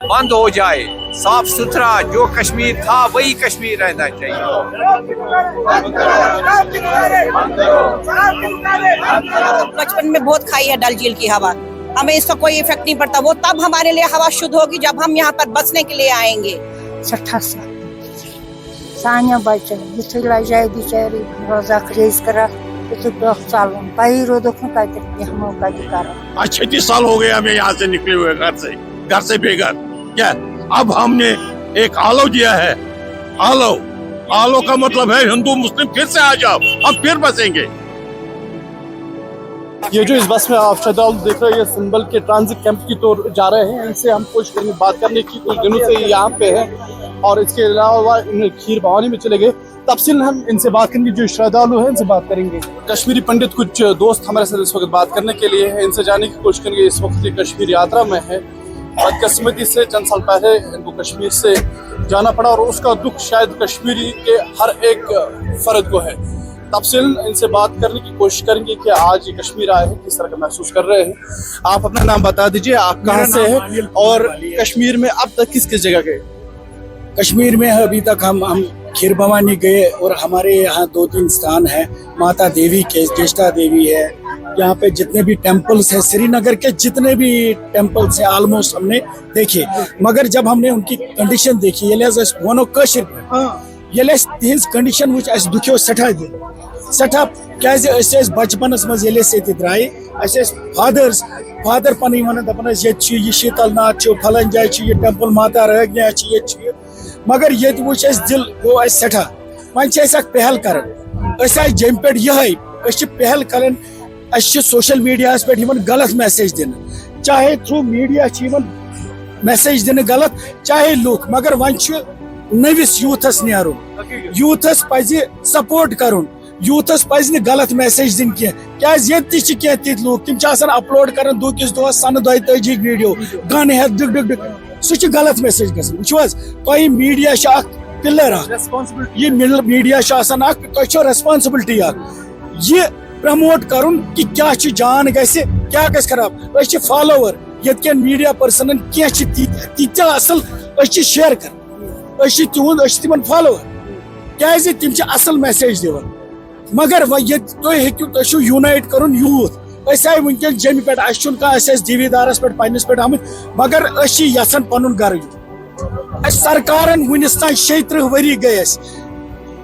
बंद हो जाए, साफ सुथरा जो कश्मीर था वही कश्मीर रहना चाहिए। बचपन में बहुत खाई है डल झील की हवा, हमें इसका कोई इफेक्ट नहीं पड़ता। वो तब हमारे लिए हवा शुद्ध होगी जब हम यहाँ पर बसने के लिए आएंगे। सानिया बच्चन युथै लजाए बिचारी रोजा रेज करा तो चालून पाई रोदक का कर। आज 36 साल हो गए हमें यहाँ से निकले हुए, घर से बेघर। क्या अब हमने एक आलो दिया है, आलो का मतलब है हिंदू मुस्लिम फिर से आ जाओ, हम फिर बसेंगे। ये जो इस बस में आप श्रद्धालु देख रहे हैं, ये सिंबल के ट्रांजिट कैंप की तो जा रहे हैं। इनसे हम कोशिश करेंगे बात करने की, कुछ दिनों से यहाँ पे है और इसके अलावा खीर भवानी में चले गए। तफसील हम इनसे बात करेंगे, जो श्रद्धालु हैं इनसे बात करेंगे। कश्मीरी पंडित कुछ दोस्त हमारे साथ इस वक्त बात करने के लिए हैं, इनसे जानने की कोशिश करेंगे। इस वक्त ये कश्मीर यात्रा में है, बदकिस्मती से चंद साल पहले इनको कश्मीर से जाना पड़ा और उसका दुख शायद कश्मीरी के हर एक फर्द को है। तफसील इनसे बात करने की कोशिश करेंगे कि आज ये कश्मीर आए हैं, किस तरह का महसूस कर रहे हैं। आप अपना नाम बता दीजिए, आप कहाँ से हैं और कश्मीर में अब तक किस किस जगह गए? कश्मीर में अभी तक हम खीर भवानी गए और हमारे यहाँ 2-3 स्थान है। माता देवी के, ज्येष्ठा देवी है, यहाँ पे जितने भी टेम्पल्स है, श्रीनगर के जितने भी टेम्पल्स है ऑलमोस्ट हमने देखे। मगर जब हमने उनकी कंडीशन देखी, ये कंडीशन वो दुखियो सठा क्या बचपनस मज द्राय फादर पन वन ये शीतलनाथ फलन जाए ये टेम्पल माता रगनिया ये, मगर ये दिल गो सठा। वन पहल कर जम पे ये पहल कर सोशल मीडिया पे गलत मैसेज दिन, चाहे थ्रू मीडिया मैसेज दिन गलत, चाहे लूख, मगर वन नविस यूथस नीरुन, यूथस पज सपोर्ट करुन, यूथस पज गलत मैसेज दिन क्या तिथ लूख तम अपलोड कर दुकिस दोस सन 42 वीडियो गन है सह गलत मैसेज गई। मीडिया पिलर ये मीडिया रेस्पॉन्सिबिलिटी ये प्रमोट करुन कि क्या जान क्या खराब। फॉलोवर ये मीडिया पर्सन क्या तीत असल शेयर कर तिमन फॉलोवर क्या तिम असल मैसेज दिवान, मगर तुम यूनाइट करुन यूथ। आए वनकन जम पे दीवीदारस पे पन्नस पे आम, मगर यन पन गर सरकार वनस तान 36 वरी गए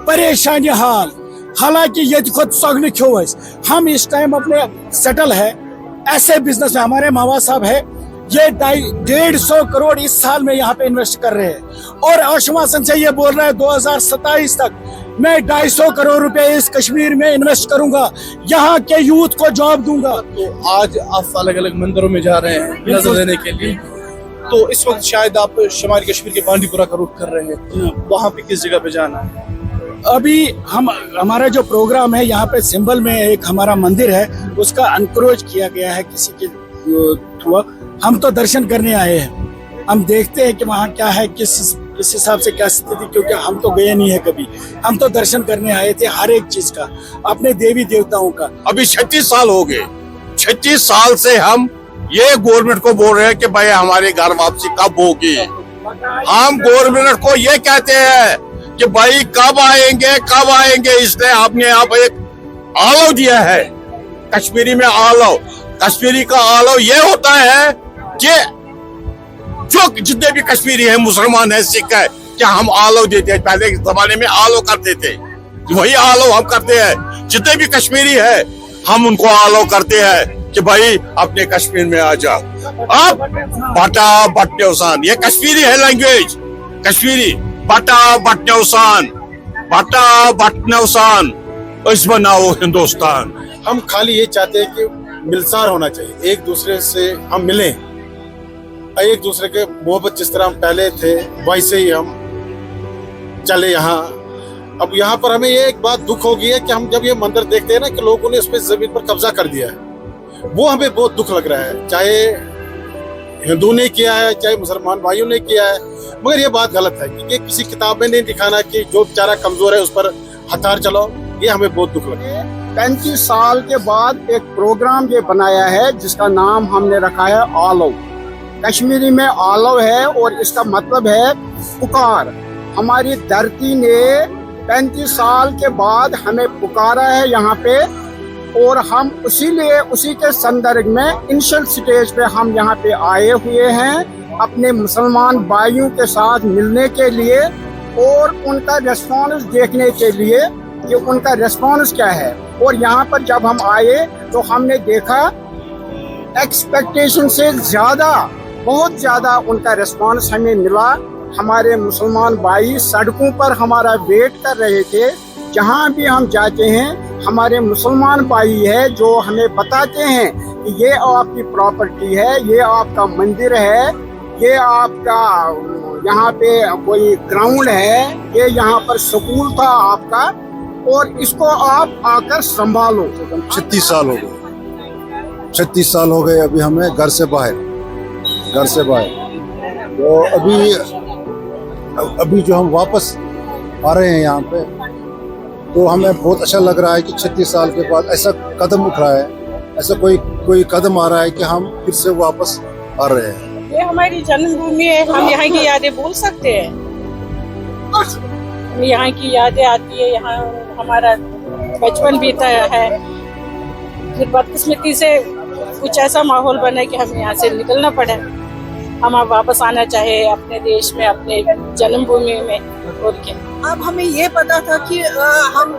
परेशानी हाल, हालांकि ये खुद सगन क्यों हम इस टाइम अपने सेटल है ऐसे बिजनेस में। हमारे मावा साहब है, ये 150 करोड़ इस साल में यहाँ पे इन्वेस्ट कर रहे हैं और आश्वासन से ये बोल रहे हैं 2027 तक मैं 250 करोड़ रुपए इस कश्मीर में इन्वेस्ट करूंगा, यहाँ के यूथ को जॉब दूंगा। तो आज आप अलग अलग मंदिरों में जा रहे हैं नजर देने के लिए, तो इस वक्त शायद आप शुमारी कश्मीर के बांडीपुरा का रूट कर रहे हैं, वहाँ पे किस जगह पे जाना है? अभी हमारा जो प्रोग्राम है यहाँ पे सिंबल में एक हमारा मंदिर है, उसका अनक्रोच किया गया है किसी के थ्रू। हम तो दर्शन करने आए हैं, हम देखते हैं कि वहाँ क्या है, किस हिसाब से क्या स्थिति, क्योंकि हम तो गए नहीं है कभी। हम तो दर्शन करने आए थे हर एक चीज का, अपने देवी देवताओं का। अभी 36 साल हो गए, 36 साल से हम ये गवर्नमेंट को बोल रहे हैं कि भाई हमारे घर वापसी कब होगी। हम गवर्नमेंट को ये कहते हैं कि भाई कब आएंगे। इसलिए आपने आप एक आलो दिया है, कश्मीरी में आलो। कश्मीरी का आलो ये होता है कि जो जितने भी कश्मीरी है, मुसलमान है, सिख है, क्या हम आलो देते हैं। पहले के जमाने में आलो करते थे, वही आलो हम करते हैं। जितने भी कश्मीरी है हम उनको आलो करते हैं कि भाई अपने कश्मीर में आ जाओ। अब बटा बटन्यौसान, ये कश्मीरी है लैंग्वेज, कश्मीरी बटा बटन्यौसान इस बनाओ हिंदुस्तान। हम खाली ये चाहते हैं कि मिलसार होना चाहिए, एक दूसरे से हम मिलें, एक दूसरे के मोहब्बत जिस तरह हम पहले थे वैसे ही हम चले यहाँ। अब यहाँ पर हमें ये एक बात दुख हो गई है कि हम जब ये मंदिर देखते हैं ना कि लोगों ने उस पर जमीन पर कब्जा कर दिया है, वो हमें बहुत दुख लग रहा है। चाहे हिंदू ने किया है, चाहे मुसलमान भाइयों ने किया है, मगर ये बात गलत है क्योंकि किसी किताब में नहीं दिखाना कि जो बेचारा कमजोर है उस पर हथियार चलाओ। ये हमें बहुत दुख लगा है। 35 साल के बाद एक प्रोग्राम ये बनाया है जिसका नाम हमने रखा है ऑलो। कश्मीरी में आलव है और इसका मतलब है पुकार। हमारी धरती ने 35 साल के बाद हमें पुकारा है यहाँ पे, और हम उसी के संदर्भ में इनिशियल स्टेज पे हम यहाँ पे आए हुए हैं अपने मुसलमान भाइयों के साथ मिलने के लिए और उनका रिस्पॉन्स देखने के लिए कि उनका रिस्पॉन्स क्या है। और यहाँ पर जब हम आए तो हमने देखा एक्सपेक्टेशन से ज़्यादा, बहुत ज़्यादा उनका रिस्पॉन्स हमें मिला। हमारे मुसलमान भाई सड़कों पर हमारा वेट कर रहे थे। जहाँ भी हम जाते हैं हमारे मुसलमान भाई है जो हमें बताते हैं कि ये आपकी प्रॉपर्टी है, ये आपका मंदिर है, ये आपका यहाँ पे कोई ग्राउंड है, ये यहाँ पर स्कूल था आपका, और इसको आप आकर संभालो। 36 साल हो गए, 36 साल हो गए अभी हमें घर से बाहर। तो अभी जो हम वापस आ रहे हैं यहाँ पे, तो हमें बहुत अच्छा लग रहा है कि 36 साल के बाद ऐसा कदम उठ रहा है, ऐसा कोई कदम आ रहा है कि हम फिर से वापस आ रहे हैं। ये हमारी जन्मभूमि है, हम यहाँ की यादें भूल सकते हैं? यहाँ की यादें आती है, यहाँ हमारा बचपन बीता है, फिर बदकिस्मती से कुछ ऐसा माहौल बना कि हमें यहाँ से निकलना पड़ा। हम अब वापस आना चाहे अपने देश में, अपने जन्मभूमि में। और क्या, अब हमें ये पता था कि हम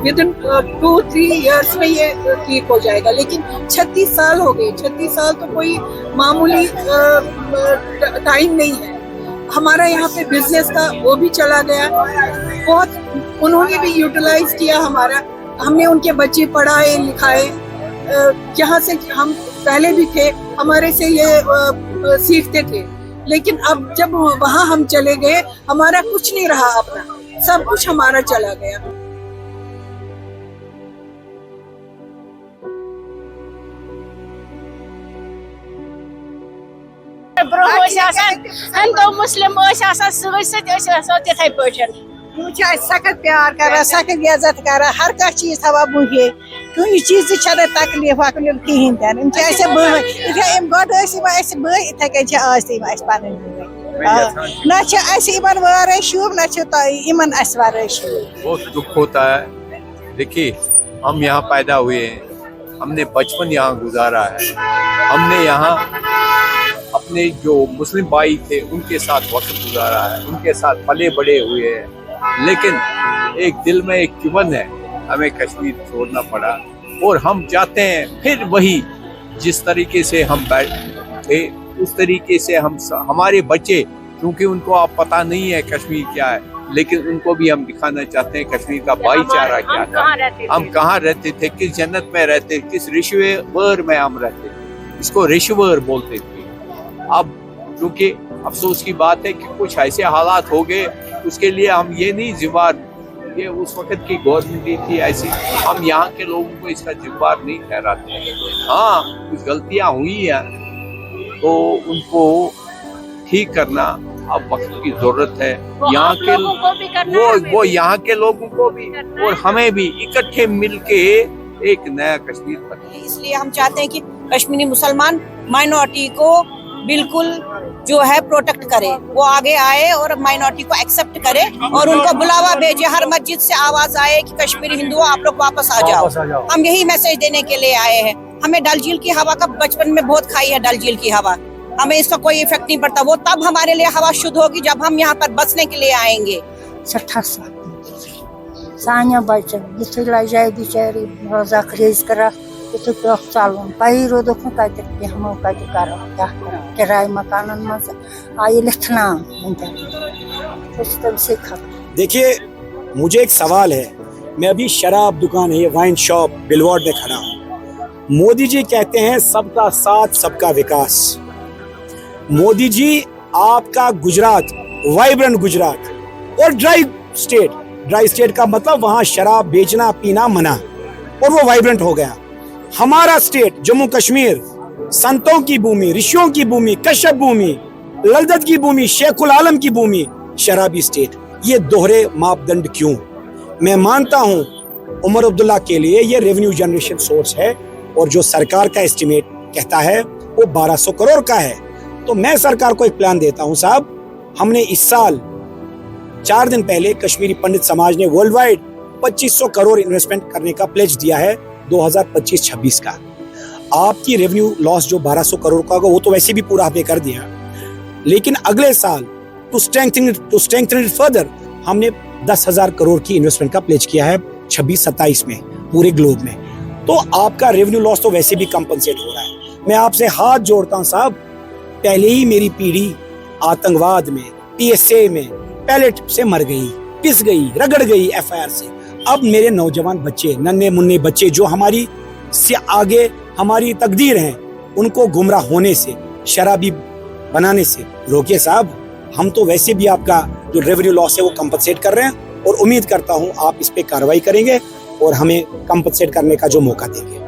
विद इन 2-3 इयर्स में ये ठीक हो जाएगा, लेकिन 36 साल हो गए। 36 साल तो कोई मामूली टाइम नहीं है। हमारा यहाँ पे बिजनेस था, वो भी चला गया। बहुत उन्होंने भी यूटिलाइज किया हमारा, हमने उनके बच्चे पढ़ाए लिखाए। जहाँ से हम पहले भी थे हमारे से ये सीखते थे, लेकिन अब जब वहाँ हम चले गए हमारा कुछ नहीं रहा अपना, सब कुछ हमारा चला गया। हिंदू मुस्लिम तिथे पे सख्त प्यार कर, सख्त इज्जत कर, हर कह चीज थवा बुहे कहीं चीज तकलीफ वकलीफ कहें तन ऐसे बह इथे कन न वारे शुभ न वारे शुभ। बहुत दुख होता है। देखिए, हम यहाँ पैदा हुए हैं, हमने बचपन यहाँ गुजारा है, हमने यहाँ अपने जो मुस्लिम भाई थे उनके साथ वक्त गुजारा है, उनके साथ पले बड़े हुए हैं, लेकिन एक दिल में एक चुभन है, हमें कश्मीर छोड़ना पड़ा। और हम चाहते हैं फिर वही जिस तरीके से हम बैठे उस तरीके से हमारे बच्चे, क्योंकि उनको आप पता नहीं है कश्मीर क्या है, लेकिन उनको भी हम दिखाना चाहते हैं कश्मीर का भाईचारा क्या था, हम कहाँ रहते थे, किस जन्नत में रहते, किस रिश्वर में हम रहते थे, इसको रिश्वर बोलते थे। अब क्योंकि अफसोस की बात है कि कुछ ऐसे हालात हो गए, उसके लिए हम ये नहीं जिम्मेवार, ये उस वक्त की गवर्नमेंट थी ऐसी, हम यहाँ के लोगों को इसका जिम्मेवार नहीं ठहराते। हाँ, कुछ गलतियाँ हुई हैं तो उनको ठीक करना अब वक्त की जरूरत है। यहाँ के वो यहाँ के लोगों को भी और हमें भी इकट्ठे मिलके एक नया कश्मीर बने। इसलिए हम चाहते हैं कि कश्मीरी मुसलमान माइनॉरिटी को बिल्कुल जो है प्रोटेक्ट करे, वो आगे आए और माइनॉरिटी को एक्सेप्ट करे और उनको बुलावा भेजे, हर मस्जिद से आवाज आए कि कश्मीरी हिंदुओं आप लोग वापस आ जाओ। हम यही मैसेज देने के लिए आए हैं। हमें डल झील की हवा का बचपन में बहुत खाई है, डल झील की हवा, हमें इसका कोई इफेक्ट नहीं पड़ता। वो तब हमारे लिए हवा शुद्ध होगी जब हम यहाँ पर बसने के लिए आएंगे। सानिया बचन युथे लजाए बिचारी रोजा खरीज करा युथे पे चलन पई रोदो कत बेहमो कत करो क्या किराए मकानन मज आये लिखना से खत्म। देखिए, मुझे एक सवाल है। मैं अभी शराब दुकान है, वाइन शॉप बिलवार्ड में खड़ा हूँ। मोदी जी कहते हैं सबका साथ सबका विकास। मोदी जी, आपका गुजरात वाइब्रेंट गुजरात और ड्राई स्टेट का मतलब वहां शराब बेचना पीना मना, और वो वाइब्रेंट हो गया। हमारा स्टेट जम्मू कश्मीर संतों की भूमि, ऋषियों की भूमि, कश्यप भूमि, ललदत की भूमि, शेखुल आलम की भूमि, शराबी स्टेट। ये दोहरे मापदंड क्यों? मैं मानता हूं उमर अब्दुल्ला के लिए ये रेवेन्यू जनरेशन सोर्स है, और जो सरकार का एस्टिमेट कहता है वो 1200 करोड़ का है। तो मैं सरकार को एक प्लान देता हूं साहब, हमने इस साल 4 दिन पहले कश्मीरी पंडित समाज ने वर्ल्ड वाइड 2500 करोड़ इन्वेस्टमेंट करने का प्लेज दिया है 2025-26 का। आपकी रेवेन्यू लॉस जो 1200 करोड़ का होगा वो तो वैसे भी पूरा आपने कर दिया, लेकिन अगले साल टू स्ट्रेंथन इट फर्दर हमने 10,000 करोड़ की इन्वेस्टमेंट का प्लेज किया है 26-27 में पूरे ग्लोब में। तो आपका रेवेन्यू लॉस तो वैसे भी कंपनसेट हो रहा है। मैं आपसे हाथ जोड़ता हूं साहब, पहले ही मेरी पीढ़ी आतंकवाद में, PSA में पैलेट से मर गई, पिस गई, रगड़ गई FIR से। अब मेरे नौजवान बच्चे, नन्हे मुन्ने बच्चे जो हमारी से आगे हमारी तकदीर हैं, उनको गुमराह होने से, शराबी बनाने से रोकिए साहब। हम तो वैसे भी आपका जो रेवेन्यू लॉस है वो कंपनसेट कर रहे हैं और उम्मीद करता हूं आप इस पे कार्रवाई करेंगे और हमें कंपनसेट करने का जो मौका देंगे।